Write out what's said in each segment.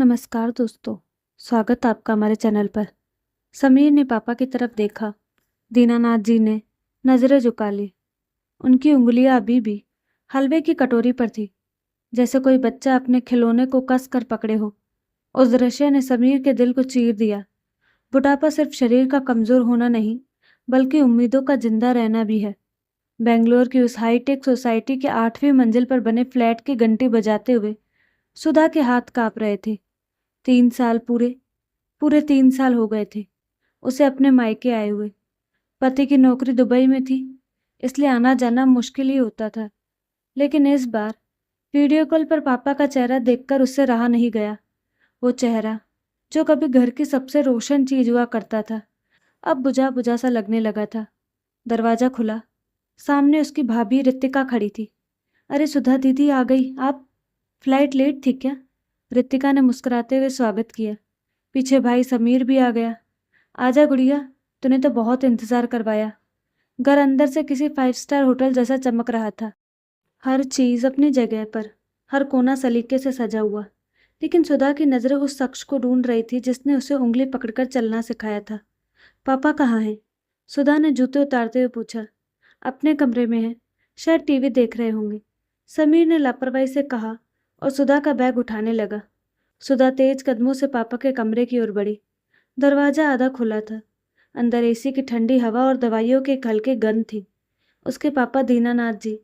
नमस्कार दोस्तों, स्वागत आपका हमारे चैनल पर। समीर ने पापा की तरफ देखा। दीनानाथ जी ने नजरें झुका ली। उनकी उंगलियां अभी भी हलवे की कटोरी पर थी, जैसे कोई बच्चा अपने खिलौने को कस कर पकड़े हो। उस दृश्य ने समीर के दिल को चीर दिया। बुढ़ापा सिर्फ शरीर का कमजोर होना नहीं, बल्कि उम्मीदों का जिंदा रहना भी है। बेंगलोर की उस हाईटेक सोसाइटी के 8वीं मंजिल पर बने फ्लैट की घंटी बजाते हुए सुधा के हाथ कांप रहे थे। 3 साल पूरे पूरे 3 साल हो गए थे उसे अपने मायके आए हुए। पति की नौकरी दुबई में थी, इसलिए आना जाना मुश्किल ही होता था। लेकिन इस बार वीडियो कॉल पर पापा का चेहरा देखकर उससे रहा नहीं गया। वो चेहरा जो कभी घर की सबसे रोशन चीज हुआ करता था, अब बुझा बुझा सा लगने लगा था। दरवाजा खुला। सामने उसकी भाभी रितिका खड़ी थी। अरे सुधा दीदी आ गई आप। फ्लाइट लेट थी क्या? रितिका ने मुस्कुराते हुए स्वागत किया। पीछे भाई समीर भी आ गया। आजा गुड़िया, तूने तो बहुत इंतजार करवाया। घर अंदर से किसी 5 स्टार होटल जैसा चमक रहा था। हर चीज अपनी जगह पर, हर कोना सलीके से सजा हुआ। लेकिन सुधा की नजरें उस शख्स को ढूंढ रही थी जिसने उसे उंगली पकड़कर चलना सिखाया था। पापा कहाँ हैं? सुधा ने जूते उतारते हुए पूछा। अपने कमरे में है, शायद टीवी देख रहे होंगे, समीर ने लापरवाही से कहा और सुधा का बैग उठाने लगा। सुधा तेज कदमों से पापा के कमरे की ओर बढ़ी। दरवाजा आधा खुला था। अंदर एसी की ठंडी हवा और दवाइयों के एक हल्के गंध थी। उसके पापा दीनानाथ जी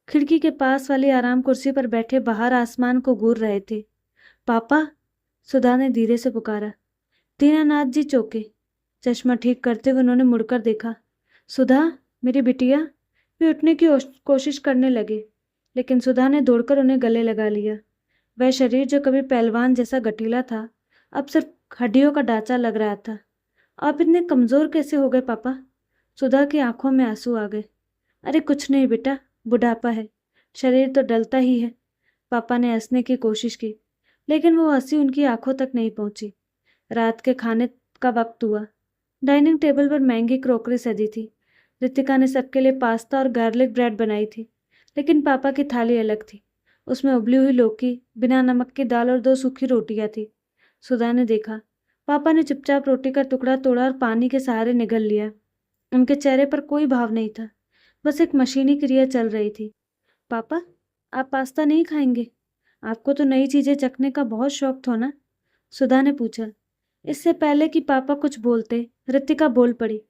खिड़की के पास वाली आराम कुर्सी पर बैठे बाहर आसमान को घूर रहे थे। पापा, सुधा ने धीरे से पुकारा। दीनानाथ जी चौंके। चश्मा ठीक करते हुए उन्होंने मुड़कर देखा। सुधा, मेरी बिटिया। वे उठने की कोशिश करने लगे, लेकिन सुधा ने दौड़कर उन्हें गले लगा लिया। वह शरीर जो कभी पहलवान जैसा गठीला था, अब सिर्फ हड्डियों का ढांचा लग रहा था। आप इतने कमजोर कैसे हो गए पापा? सुधा की आंखों में आंसू आ गए। अरे कुछ नहीं बेटा, बुढ़ापा है, शरीर तो डलता ही है। पापा ने हंसने की कोशिश की, लेकिन वो हंसी उनकी आंखों तक नहीं पहुंची। रात के खाने का वक्त हुआ। डाइनिंग टेबल पर महंगी क्रोकरी सजी थी। रितिका ने सबके लिए पास्ता और गार्लिक ब्रेड बनाई थी, लेकिन पापा की थाली अलग थी। उसमें उबली हुई लौकी, बिना नमक की दाल और 2 सूखी रोटियां थी। सुधा ने देखा। पापा ने चुपचाप रोटी का टुकड़ा तोड़ा और पानी के सहारे निगल लिया। उनके चेहरे पर कोई भाव नहीं था, बस एक मशीनी क्रिया चल रही थी। पापा, आप पास्ता नहीं खाएंगे? आपको तो नई चीजें चखने का बहुत शौक था ना? सुधा ने पूछा। इससे पहले कि पापा कुछ बोलते, रितिका बोल पड़ी।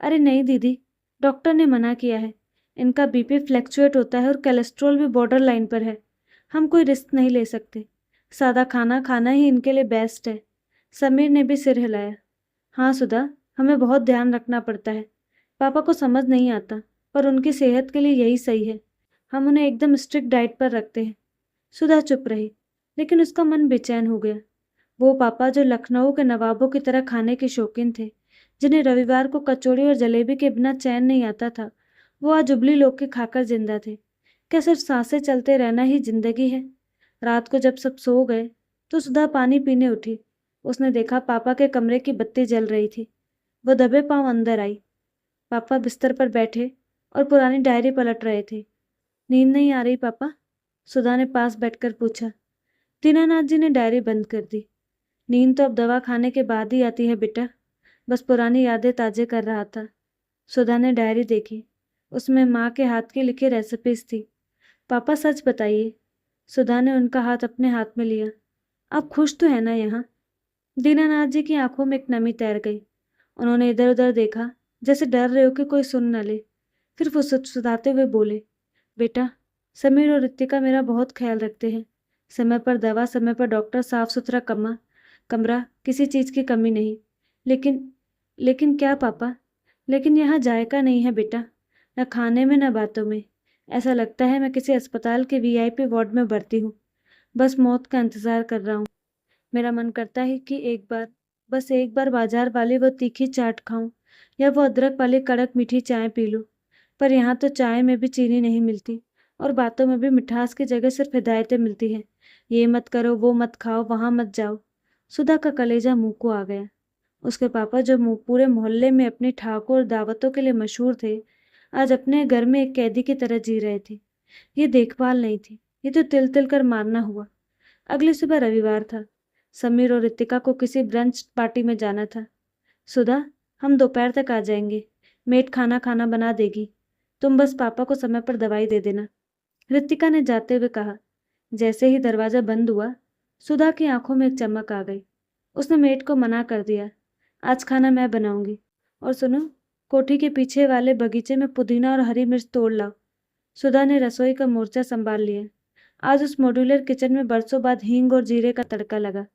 अरे नहीं दीदी, डॉक्टर ने मना किया है। इनका बीपी फ्लैक्चुएट होता है और कोलेस्ट्रॉल भी बॉर्डर लाइन पर है। हम कोई रिस्क नहीं ले सकते। सादा खाना खाना ही इनके लिए बेस्ट है। समीर ने भी सिर हिलाया। हाँ सुधा, हमें बहुत ध्यान रखना पड़ता है। पापा को समझ नहीं आता, पर उनकी सेहत के लिए यही सही है। हम उन्हें एकदम स्ट्रिक्ट डाइट पर रखते हैं। सुधा चुप रही, लेकिन उसका मन बेचैन हो गया। वो पापा जो लखनऊ के नवाबों की तरह खाने के शौकीन थे, जिन्हें रविवार को कचौड़ी और जलेबी के बिना चैन नहीं आता था, वो आज उबली लौकी खाकर जिंदा थे। क्या सिर्फ सांसें चलते रहना ही जिंदगी है? रात को जब सब सो गए तो सुधा पानी पीने उठी। उसने देखा पापा के कमरे की बत्ती जल रही थी। वो दबे पांव अंदर आई। पापा बिस्तर पर बैठे और पुरानी डायरी पलट रहे थे। नींद नहीं आ रही पापा? सुधा ने पास बैठकर पूछा। दीनानाथ जी ने डायरी बंद कर दी। नींद तो अब दवा खाने के बाद ही आती है बेटा, बस पुरानी यादें ताजे कर रहा था। सुधा ने डायरी देखी। उसमें माँ के हाथ की लिखी रेसिपीज थी। पापा सच बताइए। सुधा ने उनका हाथ अपने हाथ में लिया। आप खुश तो है ना यहाँ? दीनानाथ जी की आंखों में एक नमी तैर गई। उन्होंने इधर उधर देखा, जैसे डर रहे हो कि कोई सुन न ले। फिर वो सुधाते हुए बोले, बेटा, समीर और रितिका मेरा बहुत ख्याल रखते हैं। समय पर दवा, समय पर डॉक्टर, साफ सुथरा कमरा, किसी चीज की कमी नहीं। लेकिन लेकिन क्या पापा? लेकिन यहाँ जायका नहीं है बेटा, न खाने में न बातों में। ऐसा लगता है मैं किसी अस्पताल के वीआईपी वार्ड में भर्ती हूँ, बस मौत का इंतजार कर रहा हूँ। मेरा मन करता है कि बस एक बार बाजार वाली वो तीखी चाट खाऊं, या वो अदरक वाली कड़क मीठी चाय पी लूं। पर यहाँ तो चाय में भी चीनी नहीं मिलती, और बातों में भी मिठास की जगह सिर्फ हिदायतें मिलती हैं। ये मत करो, वो मत खाओ, वहां मत जाओ। सुधा का कलेजा मुंह को आ गया। उसके पापा जो पूरे मोहल्ले में अपनी ठाकुर और दावतों के लिए मशहूर थे, आज अपने घर में एक कैदी की तरह जी रहे थे। ये देखभाल नहीं थी, ये तो तिल तिल कर मारना हुआ। अगली सुबह रविवार था। समीर और रितिका को किसी ब्रंच पार्टी में जाना था। सुधा, हम दोपहर तक आ जाएंगे। मेड खाना खाना बना देगी। तुम बस पापा को समय पर दवाई दे देना, रितिका ने जाते हुए कहा। जैसे ही दरवाजा बंद हुआ, सुधा की आंखों में एक चमक आ गई। उसने मेड को मना कर दिया, आज खाना मैं बनाऊंगी। और सुनो, कोठी के पीछे वाले बगीचे में पुदीना और हरी मिर्च तोड़ लाओ। सुधा ने रसोई का मोर्चा संभाल लिया। आज उस मॉड्यूलर किचन में बरसों बाद हींग और जीरे का तड़का लगा।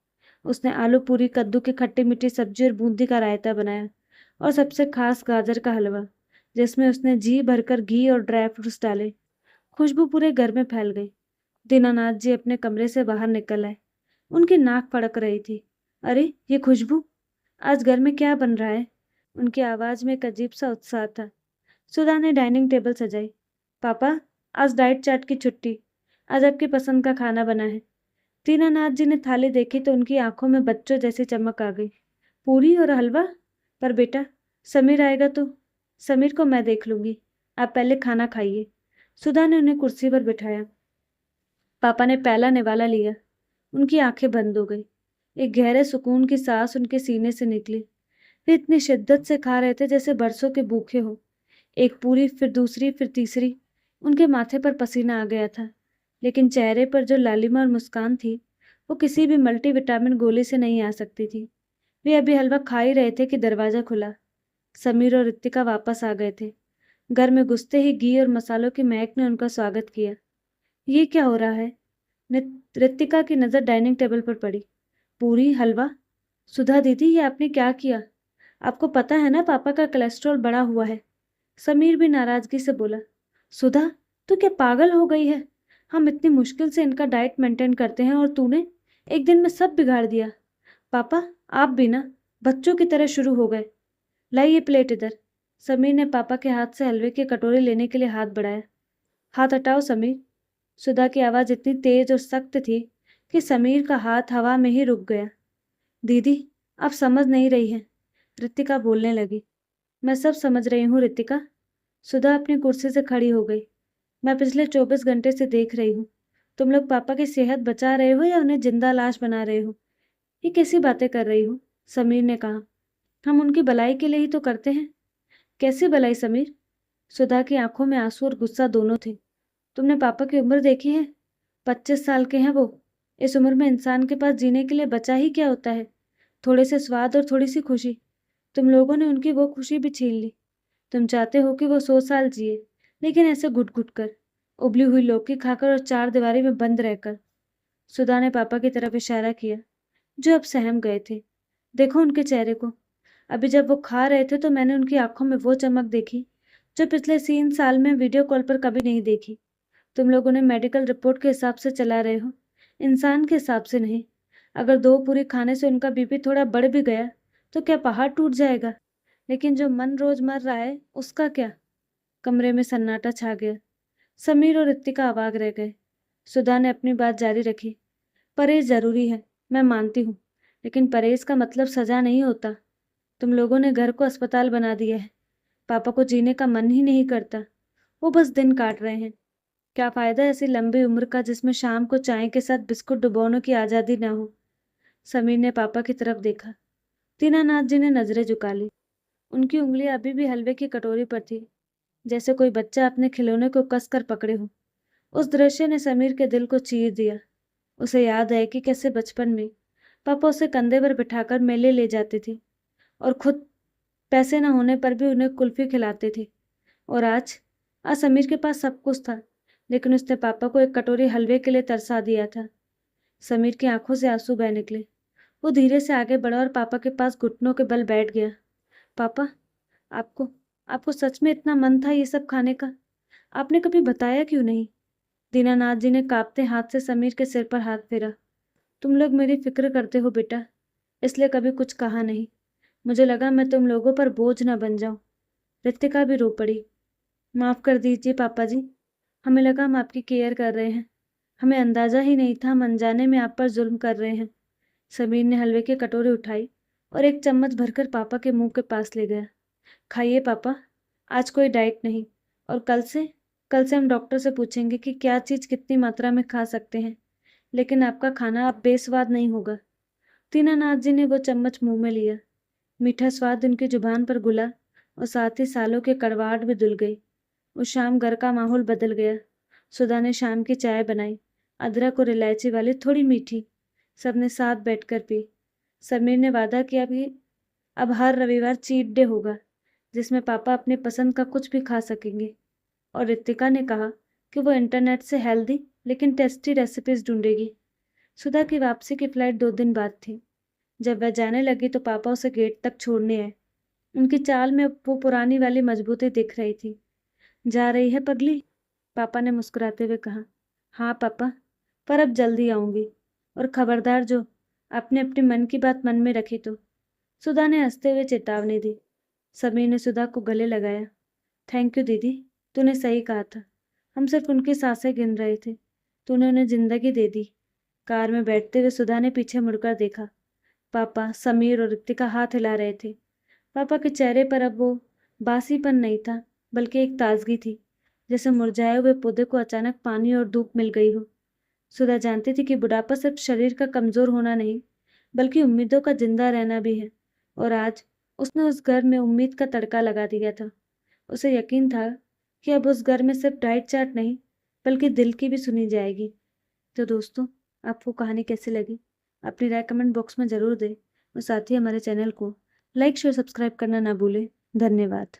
उसने आलू पूरी, कद्दू की खट्टी मीठी सब्जी और बूंदी का रायता बनाया, और सबसे खास गाजर का हलवा, जिसमें उसने जी भरकर घी और ड्राई फ्रूट्स डाले। खुशबू पूरे घर में फैल गई। दीनानाथ जी अपने कमरे से बाहर निकल आए। उनकी नाक फड़क रही थी। अरे, ये खुशबू! आज घर में क्या बन रहा है? उनकी आवाज में एक अजीब सा उत्साह था। सुधा ने डाइनिंग टेबल सजाई। पापा, आज डाइट चार्ट की छुट्टी। आज आपकी पसंद का खाना बना है। दीनानाथ जी ने थाली देखी तो उनकी आंखों में बच्चों जैसी चमक आ गई। पूरी और हलवा? पर बेटा, समीर आएगा तो? समीर को मैं देख लूंगी, आप पहले खाना खाइए। सुधा ने उन्हें कुर्सी पर बिठाया। पापा ने पहला निवाला लिया। उनकी आंखें बंद हो गई। एक गहरे सुकून की सांस उनके सीने से निकली। वे इतनी शिद्दत से खा रहे थे जैसे बरसों के भूखे हो। एक पूरी, फिर दूसरी, फिर तीसरी। उनके माथे पर पसीना आ गया था, लेकिन चेहरे पर जो लालिमा और मुस्कान थी, वो किसी भी मल्टीविटामिन गोली से नहीं आ सकती थी। वे अभी हलवा खा ही रहे थे कि दरवाजा खुला। समीर और रितिका वापस आ गए थे। घर में घुसते ही घी और मसालों की महक ने उनका स्वागत किया। ये क्या हो रहा है? रितिका की नज़र डाइनिंग टेबल पर पड़ी। पूरी, हलवा? सुधा दीदी, ये आपने क्या किया? आपको पता है ना पापा का कोलेस्ट्रॉल बढ़ा हुआ है। समीर भी नाराजगी से बोला। सुधा, तू क्या पागल हो गई है? हम इतनी मुश्किल से इनका डाइट मेंटेन करते हैं और तूने एक दिन में सब बिगाड़ दिया। पापा, आप भी ना बच्चों की तरह शुरू हो गए। लाइए प्लेट इधर। समीर ने पापा के हाथ से हलवे की कटोरी लेने के लिए हाथ बढ़ाया। हाथ हटाओ समीर। सुधा की आवाज़ इतनी तेज और सख्त थी कि समीर का हाथ हवा में ही रुक गया। दीदी, आप समझ नहीं रही हैं, रितिका बोलने लगी। मैं सब समझ रही हूँ रितिका। सुधा अपनी कुर्सी से खड़ी हो गई। मैं पिछले 24 घंटे से देख रही हूँ। तुम लोग पापा की सेहत बचा रहे हो या उन्हें जिंदा लाश बना रहे हो? ये कैसी बातें कर रही हो? समीर ने कहा। हम उनकी भलाई के लिए ही तो करते हैं। कैसी भलाई समीर? सुधा की आंखों में आंसू और गुस्सा दोनों थे। तुमने पापा की उम्र देखी है? 25 साल के हैं वो। इस उम्र में इंसान के पास जीने के लिए बचा ही क्या होता है? थोड़े से स्वाद और थोड़ी सी खुशी। तुम लोगों ने उनकी वो खुशी भी छीन ली। तुम चाहते हो कि वो 100 साल जिए, लेकिन ऐसे घुट घुट कर, उबली हुई लौकी खाकर और चार दीवारी में बंद रहकर। सुधा ने पापा की तरफ इशारा किया, जो अब सहम गए थे। देखो उनके चेहरे को। अभी जब वो खा रहे थे तो मैंने उनकी आंखों में वो चमक देखी जो पिछले 3 साल में वीडियो कॉल पर कभी नहीं देखी। तुम लोग उन्हें मेडिकल रिपोर्ट के हिसाब से चला रहे हो, इंसान के हिसाब से नहीं। अगर 2 पूरी खाने से उनका बीपी थोड़ा बढ़ भी गया तो क्या पहाड़ टूट जाएगा? लेकिन जो मन रोज मर रहा है उसका क्या? कमरे में सन्नाटा छा गया। समीर और रितिका अवाक रह गए। सुधा ने अपनी बात जारी रखी। परहेज जरूरी है, मैं मानती हूँ, लेकिन परहेज का मतलब सजा नहीं होता। तुम लोगों ने घर को अस्पताल बना दिया है। पापा को जीने का मन ही नहीं करता, वो बस दिन काट रहे हैं। क्या फायदा ऐसी लंबी उम्र का जिसमें शाम को चाय के साथ बिस्कुट डुबोने की आज़ादी ना हो? समीर ने पापा की तरफ देखा। दीनानाथ जी ने नजरें झुका ली। उनकी उंगलियां अभी भी हलवे की कटोरी पर थी, जैसे कोई बच्चा अपने खिलौने को कसकर पकड़े हो। उस दृश्य ने समीर के दिल को चीर दिया। उसे याद है कि कैसे बचपन में पापा उसे कंधे पर बिठाकर मेले ले जाते थे और खुद पैसे न होने पर भी उन्हें कुल्फी खिलाते थे। और आज आज समीर के पास सब कुछ था, लेकिन उसने पापा को एक कटोरी हलवे के लिए तरसा दिया था। समीर की आंखों से आंसू बह निकले। वो धीरे से आगे बढ़ा और पापा के पास घुटनों के बल बैठ गया। पापा, आपको आपको सच में इतना मन था ये सब खाने का? आपने कभी बताया क्यों नहीं? दीनानाथ जी ने कांपते हाथ से समीर के सिर पर हाथ फेरा। तुम लोग मेरी फिक्र करते हो बेटा, इसलिए कभी कुछ कहा नहीं। मुझे लगा मैं तुम लोगों पर बोझ न बन जाऊं। रितिका भी रो पड़ी। माफ कर दीजिए पापा जी, हमें लगा हम आपकी केयर कर रहे हैं। हमें अंदाजा ही नहीं था हम अनजाने में आप पर जुल्म कर रहे हैं। समीर ने हलवे की कटोरी उठाई और एक चम्मच भरकर पापा के मुंह के पास ले गया। खाइए पापा, आज कोई डाइट नहीं, और कल से हम डॉक्टर से पूछेंगे कि क्या चीज़ कितनी मात्रा में खा सकते हैं, लेकिन आपका खाना अब बेस्वाद नहीं होगा। दीनानाथ जी ने वो चम्मच मुंह में लिया। मीठा स्वाद उनकी जुबान पर घुला और साथ ही सालों की कड़वाहट भी धुल गई। उस शाम घर का माहौल बदल गया। सुधा ने शाम की चाय बनाई, अदरक और इलायची वाली, थोड़ी मीठी। सबने साथ बैठकर पी। समीर ने वादा किया कि अब हर रविवार चीट डे होगा, जिसमें पापा अपनी पसंद का कुछ भी खा सकेंगे। और रितिका ने कहा कि वो इंटरनेट से हेल्दी लेकिन टेस्टी रेसिपीज ढूंढेगी। सुधा की वापसी की फ्लाइट 2 दिन बाद थी। जब वह जाने लगी तो पापा उसे गेट तक छोड़ने आए। उनकी चाल में वो पुरानी वाली मजबूती दिख रही थी। जा रही है पगली? पापा ने मुस्कुराते हुए कहा। हाँ पापा, पर अब जल्दी आऊंगी। और खबरदार जो आपने अपने मन की बात मन में रखी तो। सुधा ने हंसते हुए चेतावनी दी। समीर ने सुधा को गले लगाया। थैंक यू दीदी, तूने सही कहा था। हम सिर्फ उनकी सांसें गिन रहे थे, तूने उन्हें जिंदगी दे दी। कार में बैठते हुए सुधा ने पीछे मुड़कर देखा। पापा, समीर और ऋतिका हाथ हिला रहे थे। पापा के चेहरे पर अब वो बासीपन नहीं था, बल्कि एक ताजगी थी, जैसे मुरझाए हुए पौधे को अचानक पानी और धूप मिल गई हो। सुधा जानती थी कि बुढ़ापा सिर्फ शरीर का कमजोर होना नहीं, बल्कि उम्मीदों का जिंदा रहना भी है। और आज उसने उस घर में उम्मीद का तड़का लगा दिया था। उसे यकीन था कि अब उस घर में सिर्फ डाइट चार्ट नहीं, बल्कि दिल की भी सुनी जाएगी। तो दोस्तों, आपको कहानी कैसी लगी? अपनी राय कमेंट बॉक्स में ज़रूर दें और साथ ही हमारे चैनल को लाइक शेयर सब्सक्राइब करना ना भूलें। धन्यवाद।